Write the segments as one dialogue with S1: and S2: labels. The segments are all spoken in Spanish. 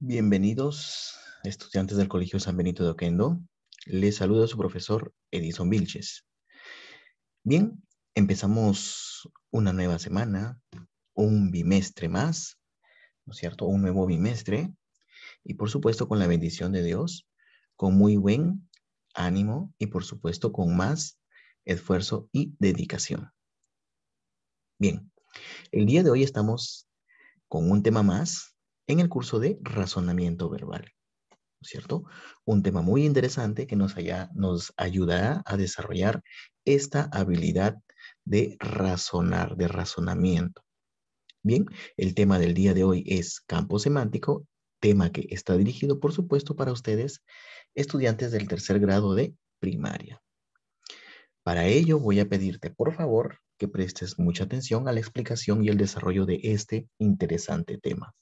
S1: Bienvenidos, estudiantes del Colegio San Benito de Oquendo. Les saluda su profesor Edison Vilches. Bien, empezamos una nueva semana, un bimestre más, ¿no es cierto? Un nuevo bimestre y por supuesto con la bendición de Dios, con muy buen ánimo y por supuesto con más esfuerzo y dedicación. Bien, el día de hoy estamos con un tema más en el curso de razonamiento verbal. ¿Cierto? Un tema muy interesante que nos ayudará a desarrollar esta habilidad de razonar, de razonamiento. Bien, el tema del día de hoy es campo semántico, tema que está dirigido, por supuesto, para ustedes, estudiantes del tercer grado de primaria. Para ello, voy a pedirte, por favor, que prestes mucha atención a la explicación y el desarrollo de este interesante tema.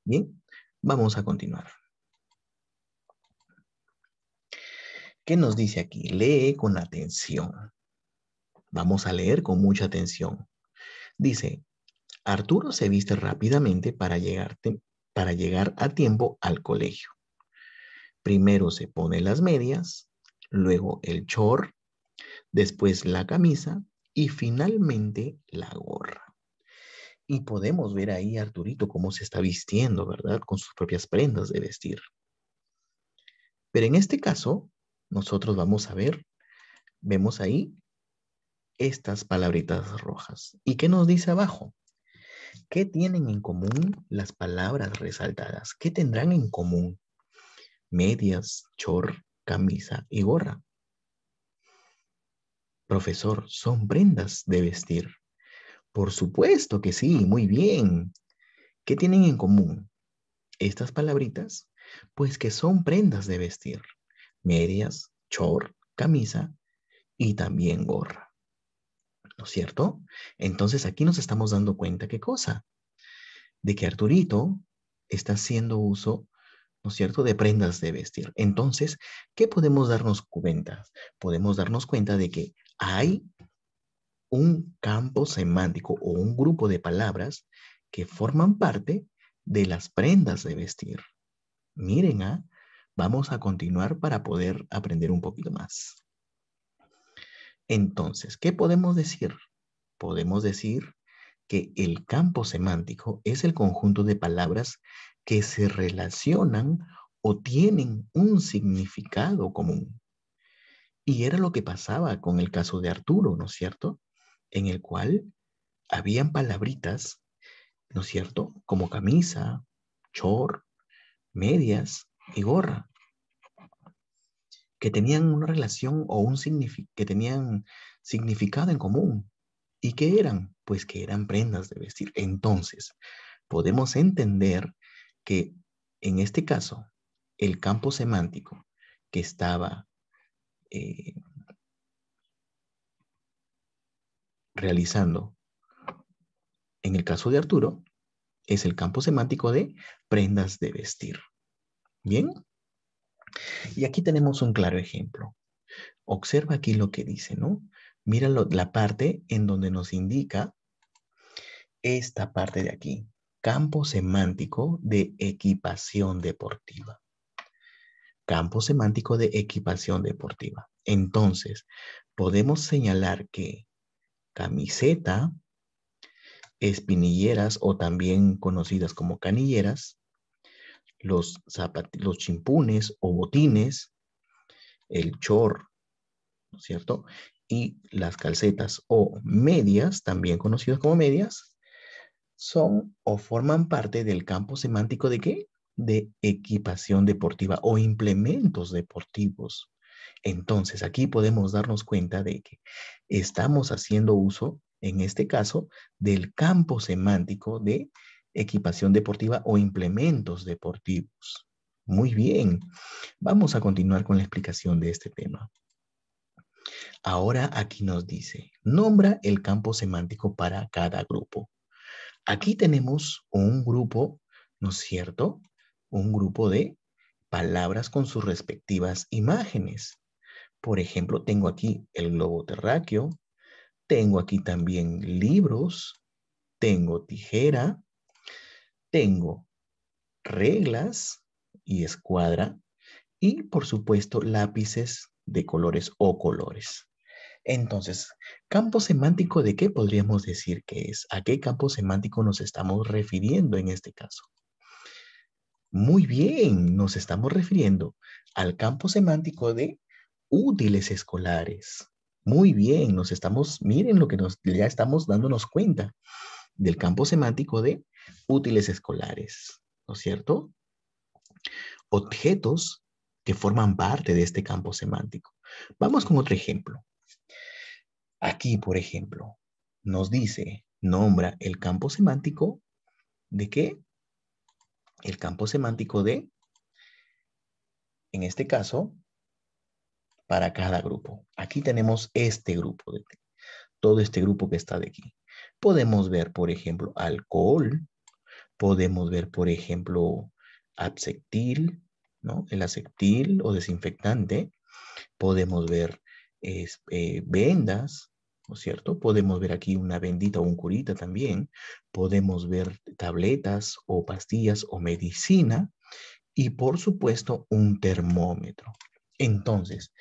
S1: Bien, vamos a continuar. ¿Qué nos dice aquí? Lee con atención. Vamos a leer con mucha atención. Dice, Arturo se viste rápidamente para llegar a tiempo al colegio. Primero se pone las medias, luego el short, después la camisa y finalmente la gorra. Y podemos ver ahí a Arturito cómo se está vistiendo, ¿verdad? Con sus propias prendas de vestir. Pero en este caso, nosotros vamos a ver, vemos ahí estas palabritas rojas. ¿Y qué nos dice abajo? ¿Qué tienen en común las palabras resaltadas? ¿Qué tendrán en común? Medias, short, camisa y gorra. Profesor, son prendas de vestir. Por supuesto que sí, muy bien. ¿Qué tienen en común estas palabritas? Pues que son prendas de vestir. Medias, short, camisa y también gorra. ¿No es cierto? Entonces aquí nos estamos dando cuenta, ¿qué cosa? De que Arturito está haciendo uso, ¿no es cierto?, de prendas de vestir. Entonces, ¿qué podemos darnos cuenta? Podemos darnos cuenta de que hay un campo semántico o un grupo de palabras que forman parte de las prendas de vestir. Miren, vamos a continuar para poder aprender un poquito más. Entonces, ¿qué podemos decir? Podemos decir que el campo semántico es el conjunto de palabras que se relacionan o tienen un significado común. Y era lo que pasaba con el caso de Arturo, ¿no es cierto? En el cual habían palabritas, ¿no es cierto? Como camisa, short, medias y gorra, que tenían una relación o que tenían significado en común. ¿Y qué eran? Pues que eran prendas de vestir. Entonces, podemos entender que en este caso, el campo semántico que estaba eh, realizando en el caso de Arturo es el campo semántico de prendas de vestir. Bien, y aquí tenemos un claro ejemplo. Observa aquí lo que dice, ¿no? Mira la parte en donde nos indica esta parte de aquí, campo semántico de equipación deportiva. Campo semántico de equipación deportiva. Entonces, podemos señalar que camiseta, espinilleras o también conocidas como canilleras, los chimpunes o botines, el short, ¿no es cierto? Y las calcetas o medias, también conocidas como medias, son o forman parte del campo semántico de ¿qué? De equipación deportiva o implementos deportivos. Entonces, aquí podemos darnos cuenta de que estamos haciendo uso, en este caso, del campo semántico de equipación deportiva o implementos deportivos. Muy bien, vamos a continuar con la explicación de este tema. Ahora aquí nos dice, nombra el campo semántico para cada grupo. Aquí tenemos un grupo, ¿no es cierto? Un grupo de palabras con sus respectivas imágenes. Por ejemplo, tengo aquí el globo terráqueo, tengo aquí también libros, tengo tijera, tengo reglas y escuadra, y por supuesto lápices de colores o colores. Entonces, ¿campo semántico de qué podríamos decir que es? ¿A qué campo semántico nos estamos refiriendo en este caso? Muy bien, nos estamos refiriendo al campo semántico de útiles escolares. Muy bien, miren lo que ya estamos dándonos cuenta del campo semántico de útiles escolares, ¿no es cierto? Objetos que forman parte de este campo semántico. Vamos con otro ejemplo. Aquí, por ejemplo, nos dice, nombra el campo semántico de qué? El campo semántico de, en este caso, para cada grupo. Aquí tenemos este grupo, todo este grupo que está de aquí. Podemos ver, por ejemplo, alcohol, podemos ver, por ejemplo, aseptil, ¿no? El aseptil o desinfectante. Podemos ver vendas, ¿no es cierto? Podemos ver aquí una bendita o un curita también. Podemos ver tabletas o pastillas o medicina. Y por supuesto, un termómetro. Entonces,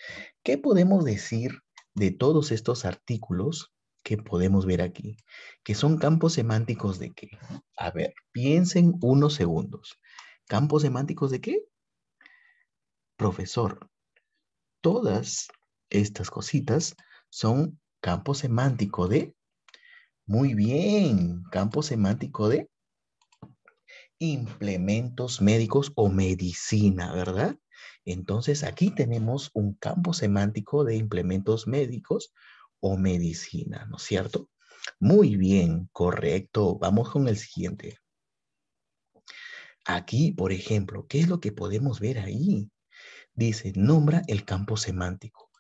S1: ¿qué podemos decir de todos estos artículos que podemos ver aquí? Que son campos semánticos de qué? A ver, piensen unos segundos. ¿Campos semánticos de qué? Profesor, todas estas cositas son campo semántico de, muy bien, campo semántico de implementos médicos o medicina, ¿verdad? Entonces aquí tenemos un campo semántico de implementos médicos o medicina, ¿no es cierto? Muy bien, correcto. Vamos con el siguiente. Aquí, por ejemplo, ¿qué es lo que podemos ver ahí? Dice, nombra el campo semántico.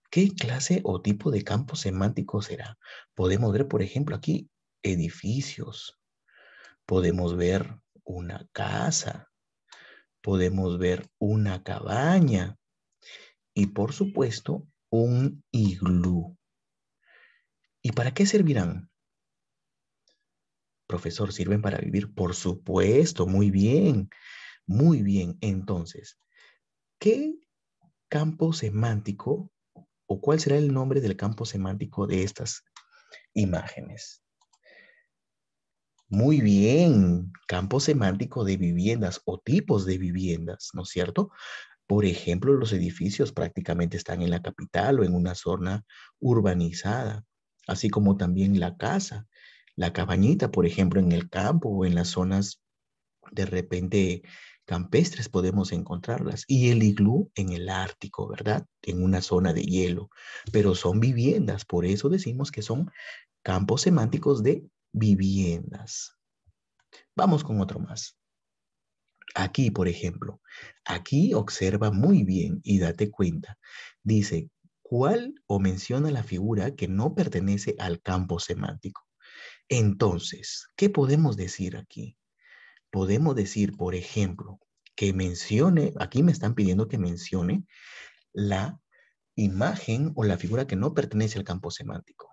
S1: ¿Qué clase o tipo de campo semántico será? Podemos ver, por ejemplo, aquí edificios. Podemos ver una casa. Podemos ver una cabaña y, por supuesto, un iglú. ¿Y para qué servirán? Profesor, ¿sirven para vivir? Por supuesto, muy bien, muy bien. Entonces, ¿qué campo semántico o cuál será el nombre del campo semántico de estas imágenes? Muy bien, campo semántico de viviendas o tipos de viviendas, ¿no es cierto? Por ejemplo, los edificios prácticamente están en la capital o en una zona urbanizada, así como también la casa, la cabañita, por ejemplo, en el campo o en las zonas de repente campestres podemos encontrarlas. Y el iglú en el Ártico, ¿verdad? En una zona de hielo. Pero son viviendas, por eso decimos que son campos semánticos de viviendas. Vamos con otro más. Aquí, por ejemplo, aquí observa muy bien y date cuenta. Dice, ¿cuál o menciona la figura que no pertenece al campo semántico? Entonces, ¿qué podemos decir aquí? Podemos decir, por ejemplo, que mencione, aquí me están pidiendo que mencione la imagen o la figura que no pertenece al campo semántico.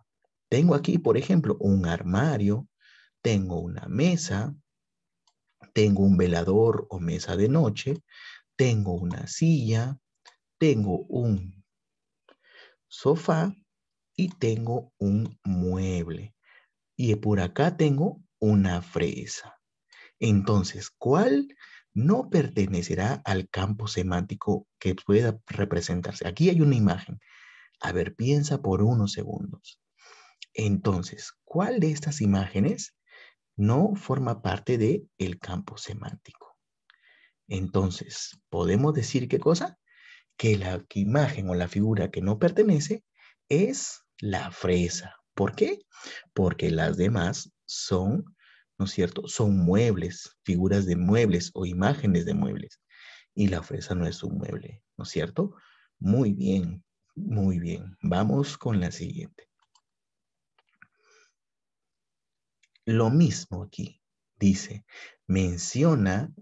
S1: Tengo aquí, por ejemplo, un armario, tengo una mesa, tengo un velador o mesa de noche, tengo una silla, tengo un sofá y tengo un mueble. Y por acá tengo una fresa. Entonces, ¿cuál no pertenecerá al campo semántico que pueda representarse? Aquí hay una imagen. A ver, piensa por unos segundos. Entonces, ¿cuál de estas imágenes no forma parte del campo semántico? Entonces, ¿podemos decir qué cosa? Que la imagen o la figura que no pertenece es la fresa. ¿Por qué? Porque las demás son, ¿no es cierto? Son muebles, figuras de muebles o imágenes de muebles. Y la fresa no es un mueble, ¿no es cierto? Muy bien, muy bien. Vamos con la siguiente. Lo mismo aquí. Dice, menciona,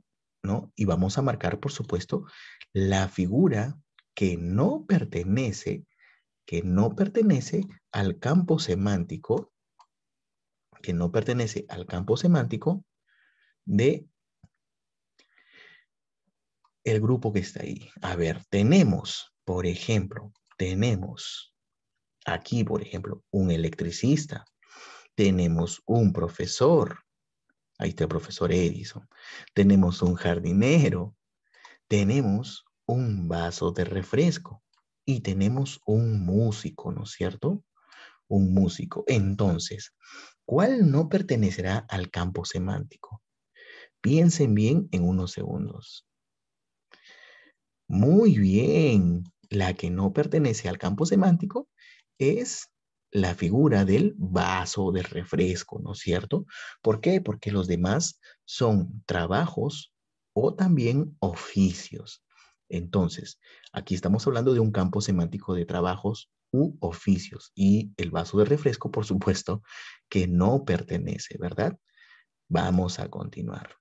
S1: ¿no? Y vamos a marcar, por supuesto, la figura que no pertenece al campo semántico, que no pertenece al campo semántico de el grupo que está ahí. A ver, tenemos, por ejemplo, tenemos aquí, por ejemplo, un electricista. Tenemos un profesor. Ahí está el profesor Edison. Tenemos un jardinero. Tenemos un vaso de refresco. Y tenemos un músico, ¿no es cierto? Un músico. Entonces, ¿cuál no pertenecerá al campo semántico? Piensen bien en unos segundos. Muy bien. La que no pertenece al campo semántico es la figura del vaso de refresco, ¿no es cierto? ¿Por qué? Porque los demás son trabajos o también oficios. Entonces, aquí estamos hablando de un campo semántico de trabajos u oficios y el vaso de refresco, por supuesto, que no pertenece, ¿verdad? Vamos a continuar.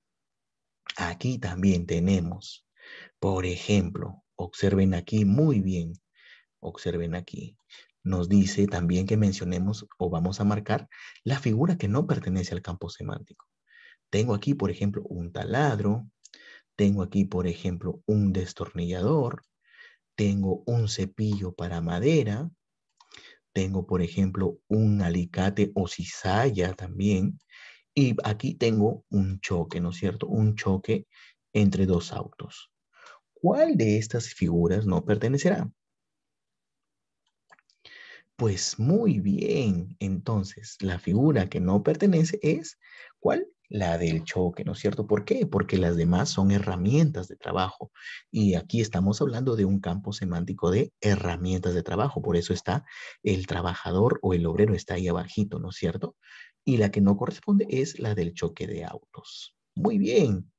S1: Aquí también tenemos, por ejemplo, observen aquí muy bien, observen aquí. Nos dice también que mencionemos o vamos a marcar la figura que no pertenece al campo semántico. Tengo aquí, por ejemplo, un taladro. Tengo aquí, por ejemplo, un destornillador. Tengo un cepillo para madera. Tengo, por ejemplo, un alicate o cizalla también. Y aquí tengo un choque, ¿no es cierto? Un choque entre dos autos. ¿Cuál de estas figuras no pertenecerá? Pues muy bien. Entonces, la figura que no pertenece es, ¿cuál? La del choque, ¿no es cierto? ¿Por qué? Porque las demás son herramientas de trabajo. Y aquí estamos hablando de un campo semántico de herramientas de trabajo. Por eso está el trabajador o el obrero está ahí abajito, ¿no es cierto? Y la que no corresponde es la del choque de autos. Muy bien.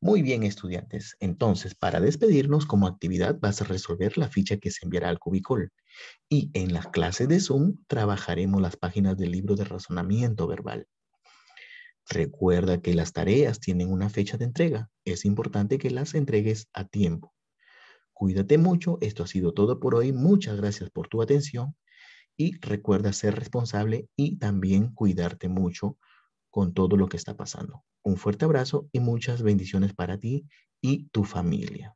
S1: Muy bien, estudiantes. Entonces, para despedirnos como actividad vas a resolver la ficha que se enviará al Cubicol. Y en las clases de Zoom trabajaremos las páginas del libro de razonamiento verbal. Recuerda que las tareas tienen una fecha de entrega. Es importante que las entregues a tiempo. Cuídate mucho. Esto ha sido todo por hoy. Muchas gracias por tu atención. Y recuerda ser responsable y también cuidarte mucho con todo lo que está pasando. Un fuerte abrazo y muchas bendiciones para ti y tu familia.